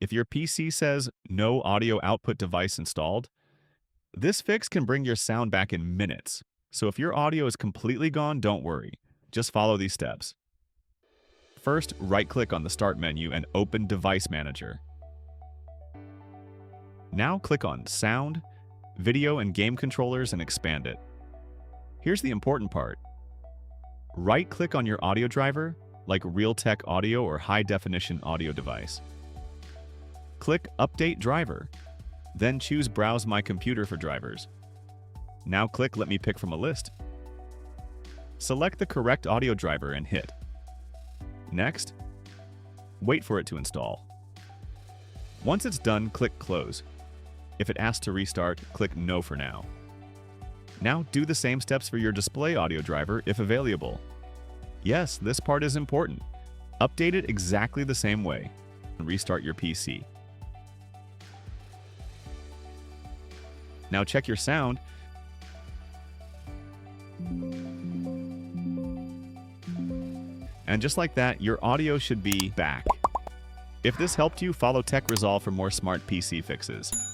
If your PC says no audio output device installed, this fix can bring your sound back in minutes. So if your audio is completely gone, don't worry. Just follow these steps. First, right-click on the Start menu and open Device Manager. Now click on Sound, Video and Game Controllers and expand it. Here's the important part. Right-click on your audio driver, like Realtek Audio or High Definition Audio device. Click Update Driver, then choose Browse My Computer for drivers. Now click Let me pick from a list. Select the correct audio driver and hit. Next, wait for it to install. Once it's done, click Close. If it asks to restart, click No for now. Now do the same steps for your display audio driver if available. Yes, this part is important. Update it exactly the same way and restart your PC. Now check your sound. And just like that, your audio should be back. If this helped you, follow Tech Resolve for more smart PC fixes.